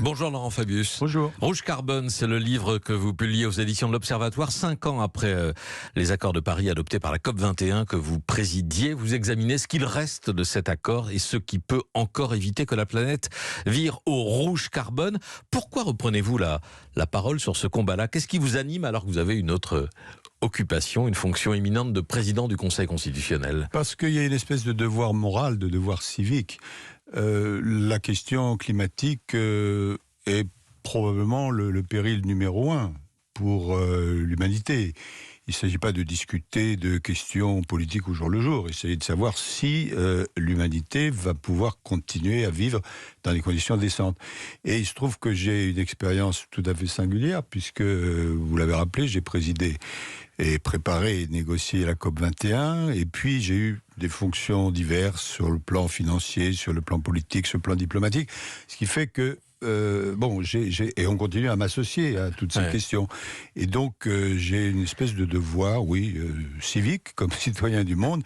Bonjour Laurent Fabius. Bonjour. Rouge Carbone, c'est le livre que vous publiez aux éditions de l'Observatoire. 5 ans après les accords de Paris adoptés par la COP21 que vous présidiez, vous examinez ce qu'il reste de cet accord et ce qui peut encore éviter que la planète vire au rouge carbone. Pourquoi reprenez-vous la parole sur ce combat-là? Qu'est-ce qui vous anime alors que vous avez une autre occupation, une fonction éminente de président du Conseil constitutionnel? Parce qu'il y a une espèce de devoir moral, de devoir civique. La question climatique est probablement le péril numéro 1 pour l'humanité. Il ne s'agit pas de discuter de questions politiques au jour le jour. Il s'agit de savoir si l'humanité va pouvoir continuer à vivre dans des conditions décentes. Et il se trouve que j'ai une expérience tout à fait singulière, puisque, vous l'avez rappelé, j'ai présidé et préparé et négocié la COP21. Et puis j'ai eu des fonctions diverses sur le plan financier, sur le plan politique, sur le plan diplomatique. Ce qui fait que et on continue à m'associer à toutes ces questions. Et donc, j'ai une espèce de devoir, civique, comme citoyen du monde,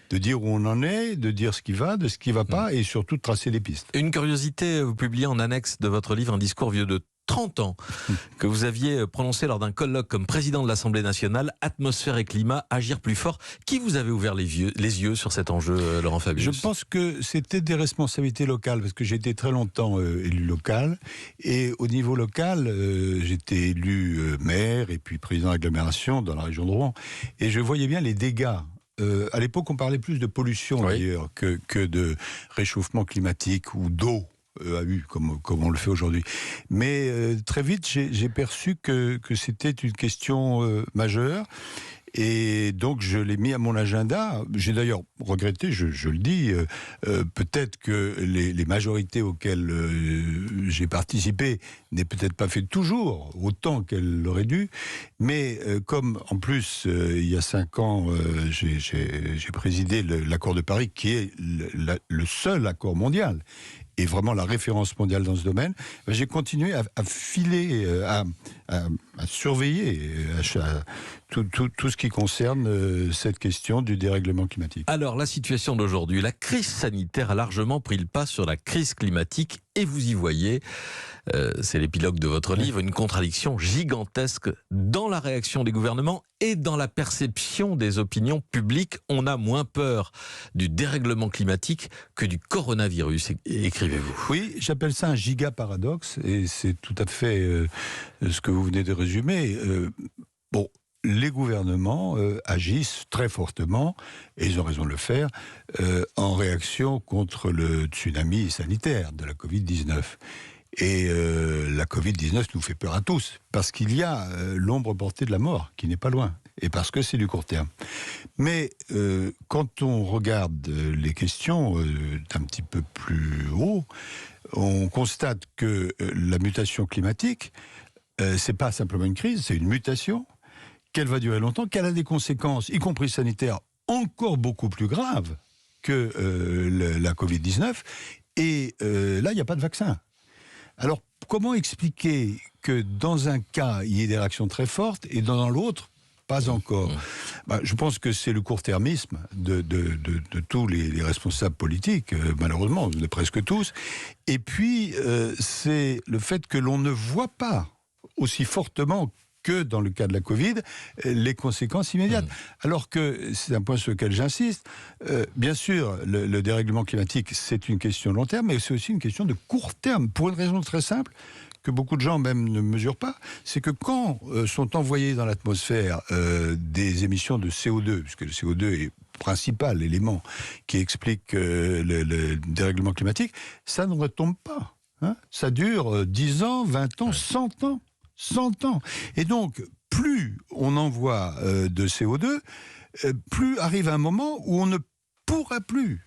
de dire où on en est, de dire ce qui va, de ce qui ne va pas, et surtout de tracer les pistes. Une curiosité, vous publiez en annexe de votre livre un discours vieux de 30 ans que vous aviez prononcé lors d'un colloque comme président de l'Assemblée nationale, Atmosphère et climat, agir plus fort. Qui vous avait ouvert les yeux sur cet enjeu, Laurent Fabius? Je pense que c'était des responsabilités locales, parce que j'ai été très longtemps élu local, et au niveau local, j'étais élu maire et puis président d'agglomération dans la région de Rouen, et je voyais bien les dégâts. À l'époque, on parlait plus de pollution d'ailleurs que de réchauffement climatique ou d'eau. Comme on le fait aujourd'hui. Mais très vite, j'ai perçu que c'était une question majeure. Et donc, je l'ai mis à mon agenda. J'ai d'ailleurs regretté, je le dis, peut-être que les majorités auxquelles j'ai participé n'aient peut-être pas fait toujours autant qu'elles l'auraient dû. Mais comme, en plus, il y a 5 ans, j'ai présidé l'accord de Paris, qui est le seul accord mondial, et vraiment la référence mondiale dans ce domaine, j'ai continué à filer, à surveiller tout ce qui concerne cette question du dérèglement climatique. Alors, la situation d'aujourd'hui, la crise sanitaire a largement pris le pas sur la crise climatique, et vous y voyez, c'est l'épilogue de votre livre, une contradiction gigantesque dans la réaction des gouvernements et dans la perception des opinions publiques. On a moins peur du dérèglement climatique que du coronavirus, écrivez-vous. Oui, j'appelle ça un giga-paradoxe, et c'est tout à fait ce que vous venez de résumer. Les gouvernements agissent très fortement, et ils ont raison de le faire, en réaction contre le tsunami sanitaire de la Covid-19. Et la Covid-19 nous fait peur à tous, parce qu'il y a l'ombre portée de la mort, qui n'est pas loin, et parce que c'est du court terme. Mais quand on regarde les questions d'un petit peu plus haut, on constate que la mutation climatique, c'est pas simplement une crise, c'est une mutation, qu'elle va durer longtemps, qu'elle a des conséquences, y compris sanitaires, encore beaucoup plus graves que la Covid-19, et là, il n'y a pas de vaccin. Alors, comment expliquer que dans un cas, il y ait des réactions très fortes, et dans l'autre, pas encore? Je pense que c'est le court-termisme de tous les responsables politiques, malheureusement, de presque tous. Et puis, c'est le fait que l'on ne voit pas aussi fortement que dans le cas de la Covid, les conséquences immédiates. Alors que, c'est un point sur lequel j'insiste, bien sûr, le dérèglement climatique, c'est une question de long terme, mais c'est aussi une question de court terme, pour une raison très simple, que beaucoup de gens même ne mesurent pas, c'est que quand sont envoyées dans l'atmosphère des émissions de CO2, puisque le CO2 est le principal élément qui explique le dérèglement climatique, ça ne retombe pas. Ça dure 10 ans, 20 ans, 100 ans. 100 ans. Et donc, plus on envoie de CO2, plus arrive un moment où on ne pourra plus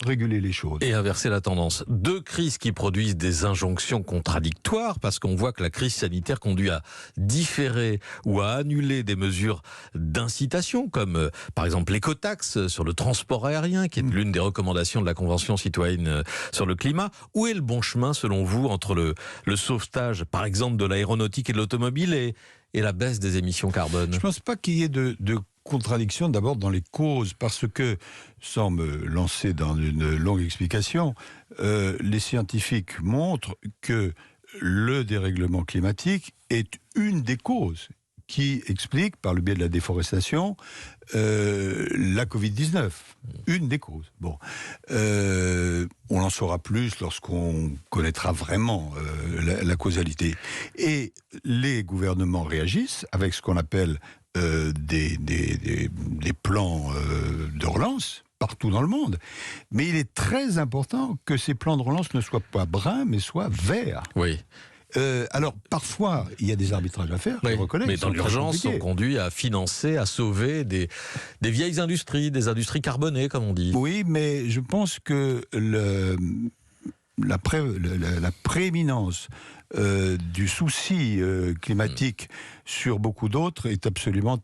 réguler les choses. Et inverser la tendance. 2 crises qui produisent des injonctions contradictoires, parce qu'on voit que la crise sanitaire conduit à différer ou à annuler des mesures d'incitation, comme par exemple l'écotaxe sur le transport aérien, qui est l'une des recommandations de la Convention citoyenne sur le climat. Où est le bon chemin, selon vous, entre le sauvetage, par exemple, de l'aéronautique et de l'automobile et la baisse des émissions carbone? Je ne pense pas qu'il y ait de contradiction d'abord dans les causes, parce que, sans me lancer dans une longue explication, les scientifiques montrent que le dérèglement climatique est une des causes qui explique, par le biais de la déforestation, la Covid-19. Une des causes. Bon. On en saura plus lorsqu'on connaîtra vraiment la causalité. Et les gouvernements réagissent avec ce qu'on appelle des plans de relance partout dans le monde. Mais il est très important que ces plans de relance ne soient pas bruns, mais soient verts. Oui. Alors, parfois, il y a des arbitrages à faire, je reconnais. Mais dans l'urgence, on conduit à financer, à sauver des vieilles industries, des industries carbonées, comme on dit. Oui, mais je pense que la prééminence du souci climatique sur beaucoup d'autres est absolument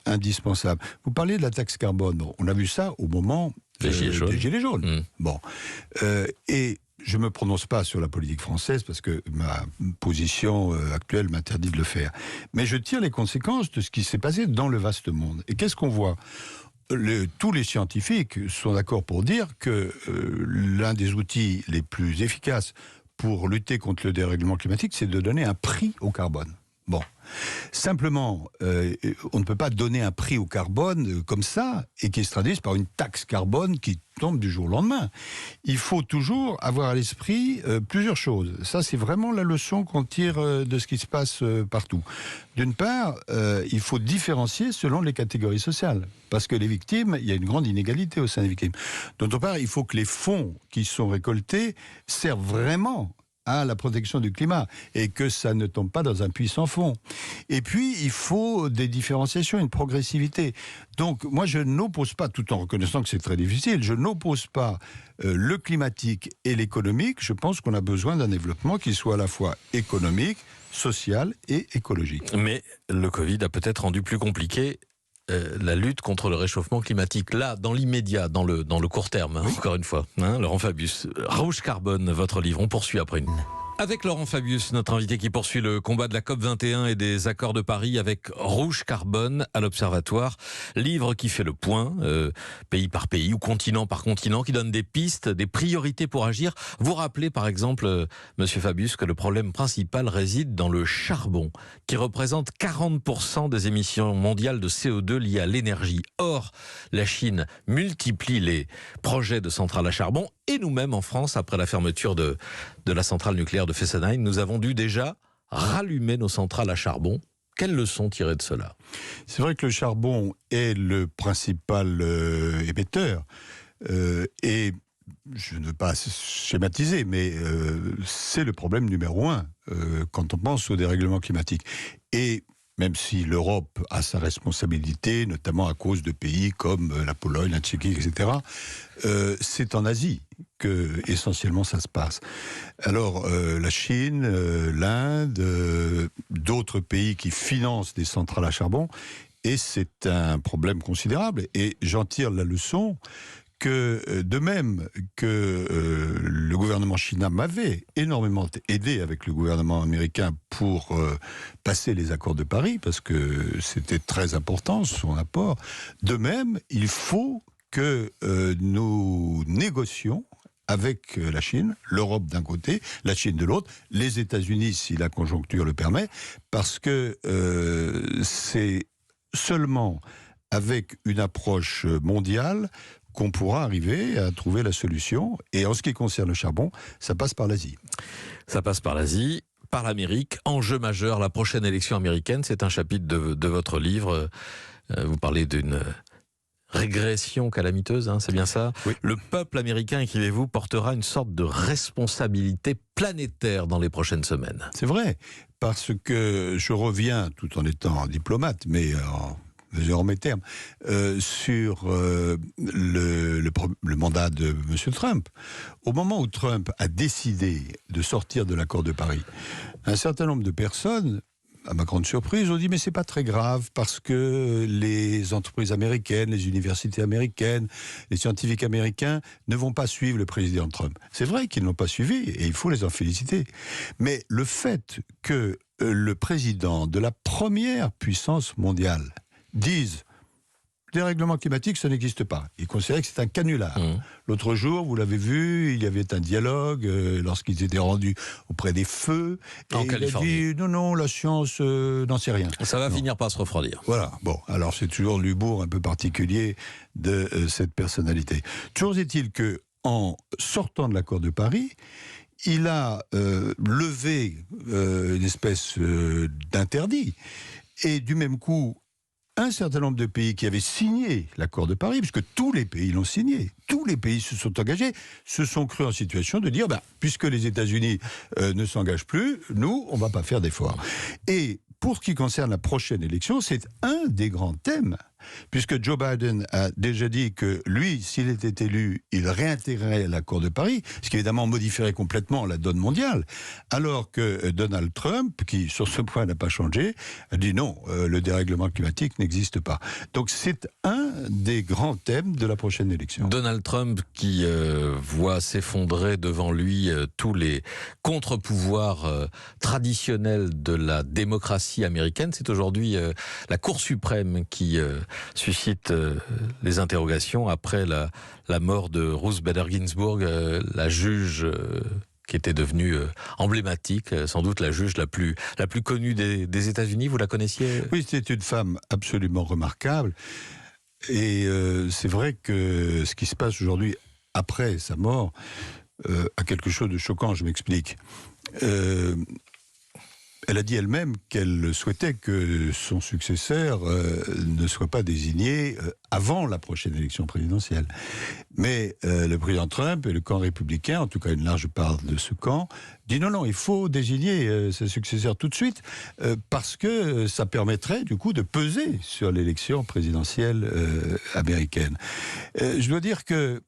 indispensable. Vous parlez de la taxe carbone. Bon, on a vu ça au moment des Gilets jaunes. Bon. Et je ne me prononce pas sur la politique française parce que ma position actuelle m'interdit de le faire. Mais je tire les conséquences de ce qui s'est passé dans le vaste monde. Et qu'est-ce qu'on voit ? Tous les scientifiques sont d'accord pour dire que l'un des outils les plus efficaces pour lutter contre le dérèglement climatique, c'est de donner un prix au carbone. Bon. Simplement, on ne peut pas donner un prix au carbone comme ça et qui se traduise par une taxe carbone qui tombe du jour au lendemain. Il faut toujours avoir à l'esprit plusieurs choses. Ça, c'est vraiment la leçon qu'on tire de ce qui se passe partout. D'une part, il faut différencier selon les catégories sociales. Parce que les victimes, il y a une grande inégalité au sein des victimes. D'autre part, il faut que les fonds qui sont récoltés servent vraiment à la protection du climat et que ça ne tombe pas dans un puits sans fond. Et puis, il faut des différenciations, une progressivité. Donc, moi, je n'oppose pas, tout en reconnaissant que c'est très difficile, je n'oppose pas le climatique et l'économique. Je pense qu'on a besoin d'un développement qui soit à la fois économique, social et écologique. Mais le Covid a peut-être rendu plus compliqué la lutte contre le réchauffement climatique. Là, dans l'immédiat, dans le court terme, encore une fois. Laurent Fabius, Rouge Carbone, votre livre, on poursuit après une... Avec Laurent Fabius, notre invité qui poursuit le combat de la COP21 et des accords de Paris avec Rouge Carbone à l'Observatoire. Livre qui fait le point, pays par pays ou continent par continent, qui donne des pistes, des priorités pour agir. Vous rappelez par exemple, Monsieur Fabius, que le problème principal réside dans le charbon, qui représente 40% des émissions mondiales de CO2 liées à l'énergie. Or, la Chine multiplie les projets de centrales à charbon et nous-mêmes en France, après la fermeture de la centrale nucléaire de Fessenheim, nous avons dû déjà rallumer nos centrales à charbon. Quelles leçons tirer de cela ? C'est vrai que le charbon est le principal émetteur et je ne veux pas schématiser, mais c'est le problème numéro un quand on pense au dérèglement climatique. Et même si l'Europe a sa responsabilité, notamment à cause de pays comme la Pologne, la Tchéquie, etc., c'est en Asie que essentiellement ça se passe. Alors la Chine, l'Inde, d'autres pays qui financent des centrales à charbon, et c'est un problème considérable. Et j'en tire la leçon que de même que le gouvernement chinois m'avait énormément aidé avec le gouvernement américain pour passer les accords de Paris, parce que c'était très important son apport, de même, il faut que nous négocions avec la Chine, l'Europe d'un côté, la Chine de l'autre, les États-Unis si la conjoncture le permet, parce que c'est seulement avec une approche mondiale qu'on pourra arriver à trouver la solution. Et en ce qui concerne le charbon, ça passe par l'Asie. Ça passe par l'Asie, par l'Amérique. Enjeu majeur, la prochaine élection américaine, c'est un chapitre de votre livre. Vous parlez d'une régression calamiteuse, c'est bien ça ? Oui. Le peuple américain, écrivez-vous, portera une sorte de responsabilité planétaire dans les prochaines semaines. C'est vrai, parce que je reviens, tout en étant diplomate, mais en mesure mes termes, sur le mandat de M. Trump. Au moment où Trump a décidé de sortir de l'accord de Paris, un certain nombre de personnes, à ma grande surprise, ont dit mais c'est pas très grave parce que les entreprises américaines, les universités américaines, les scientifiques américains ne vont pas suivre le président Trump. C'est vrai qu'ils n'ont pas suivi et il faut les en féliciter. Mais le fait que le président de la première puissance mondiale dise dérèglement climatique, ça n'existe pas. Il considérait que c'est un canular. L'autre jour, vous l'avez vu, il y avait un dialogue lorsqu'ils étaient rendus auprès des feux. Et En il Californie. a dit non, la science n'en sait rien. Ça va finir par se refroidir. Voilà, bon, alors c'est toujours l'humour un peu particulier de cette personnalité. Toujours est-il que, en sortant de l'accord de Paris, il a levé une espèce d'interdit. Et du même coup, un certain nombre de pays qui avaient signé l'accord de Paris, puisque tous les pays l'ont signé, tous les pays se sont engagés, se sont crus en situation de dire, puisque les États-Unis ne s'engagent plus, nous, on ne va pas faire d'efforts. Et pour ce qui concerne la prochaine élection, c'est un des grands thèmes, puisque Joe Biden a déjà dit que lui, s'il était élu, il réintégrerait l'accord de Paris, ce qui évidemment modifierait complètement la donne mondiale, alors que Donald Trump, qui sur ce point n'a pas changé, a dit non, le dérèglement climatique n'existe pas. Donc c'est un des grands thèmes de la prochaine élection. Donald Trump qui voit s'effondrer devant lui tous les contre-pouvoirs traditionnels de la démocratie américaine. C'est aujourd'hui la Cour suprême qui suscite les interrogations après la mort de Ruth Bader Ginsburg, la juge qui était devenue emblématique, sans doute la juge la plus connue des États-Unis. Vous la connaissiez ? Oui, c'était une femme absolument remarquable. Et c'est vrai que ce qui se passe aujourd'hui, après sa mort, a quelque chose de choquant, je m'explique. Elle a dit elle-même qu'elle souhaitait que son successeur ne soit pas désigné avant la prochaine élection présidentielle. Mais le président Trump et le camp républicain, en tout cas une large part de ce camp, dit non, il faut désigner ce successeur tout de suite, parce que ça permettrait du coup de peser sur l'élection présidentielle américaine. Je dois dire que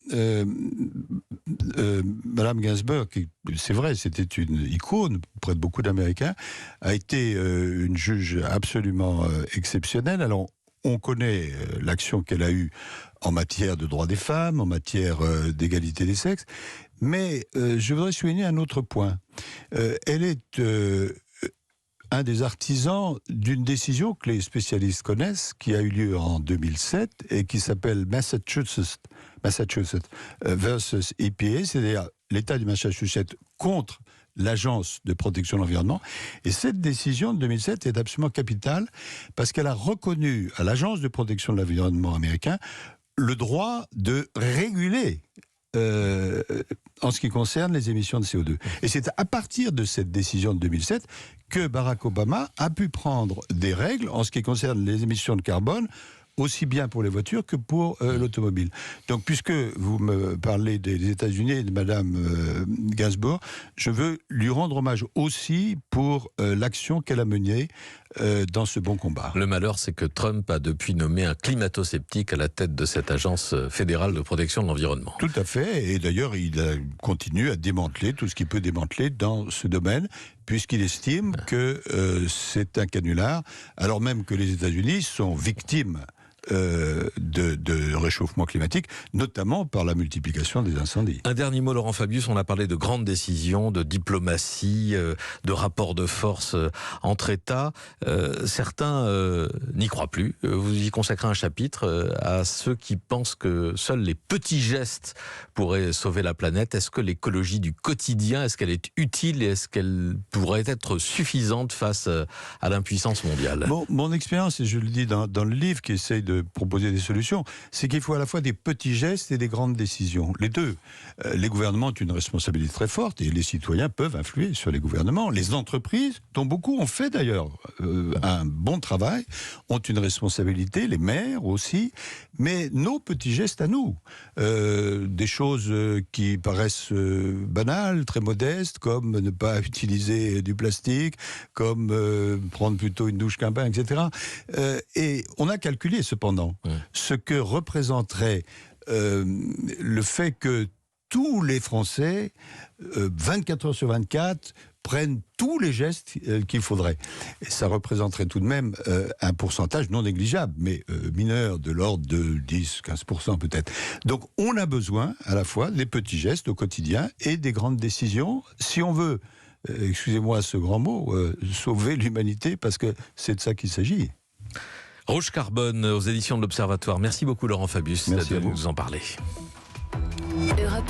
Madame Ginsburg, c'est vrai, c'était une icône auprès de beaucoup d'Américains, a été une juge absolument exceptionnelle. Alors, on connaît l'action qu'elle a eue en matière de droits des femmes, en matière d'égalité des sexes, mais je voudrais souligner un autre point. Elle est un des artisans d'une décision que les spécialistes connaissent, qui a eu lieu en 2007 et qui s'appelle Massachusetts versus EPA, c'est-à-dire l'État du Massachusetts contre l'Agence de protection de l'environnement. Et cette décision de 2007 est absolument capitale parce qu'elle a reconnu à l'Agence de protection de l'environnement américain le droit de réguler en ce qui concerne les émissions de CO2. Et c'est à partir de cette décision de 2007 que Barack Obama a pu prendre des règles en ce qui concerne les émissions de carbone, aussi bien pour les voitures que pour l'automobile. Donc, puisque vous me parlez des États-Unis et de Madame Ginsburg, je veux lui rendre hommage aussi pour l'action qu'elle a menée dans ce bon combat. Le malheur, c'est que Trump a depuis nommé un climato-sceptique à la tête de cette agence fédérale de protection de l'environnement. Tout à fait, et d'ailleurs, il continue à démanteler tout ce qu'il peut démanteler dans ce domaine, puisqu'il estime que c'est un canular, alors même que les États-Unis sont victimes de réchauffement climatique, notamment par la multiplication des incendies. Un dernier mot, Laurent Fabius, on a parlé de grandes décisions, de diplomatie, de rapports de force entre États. Certains n'y croient plus. Vous y consacrez un chapitre à ceux qui pensent que seuls les petits gestes pourraient sauver la planète. Est-ce que l'écologie du quotidien, est-ce qu'elle est utile et est-ce qu'elle pourrait être suffisante face à l'impuissance mondiale ? Bon, mon expérience, et je le dis dans le livre qui essaye de proposer des solutions, c'est qu'il faut à la fois des petits gestes et des grandes décisions. Les deux. Les gouvernements ont une responsabilité très forte et les citoyens peuvent influer sur les gouvernements. Les entreprises, dont beaucoup ont fait d'ailleurs un bon travail, ont une responsabilité, les maires aussi, mais nos petits gestes à nous. Des choses qui paraissent banales, très modestes, comme ne pas utiliser du plastique, comme prendre plutôt une douche qu'un bain, etc. Et on a calculé cependant ce que représenterait le fait que tous les Français, 24 heures sur 24, prennent tous les gestes qu'il faudrait. Et ça représenterait tout de même un pourcentage non négligeable, mais mineur, de l'ordre de 10-15% peut-être. Donc on a besoin à la fois des petits gestes au quotidien et des grandes décisions, si on veut, excusez-moi ce grand mot, sauver l'humanité, parce que c'est de ça qu'il s'agit. Rouge Carbone aux éditions de l'Observatoire. Merci beaucoup Laurent Fabius Merci de à vous. nous en parler.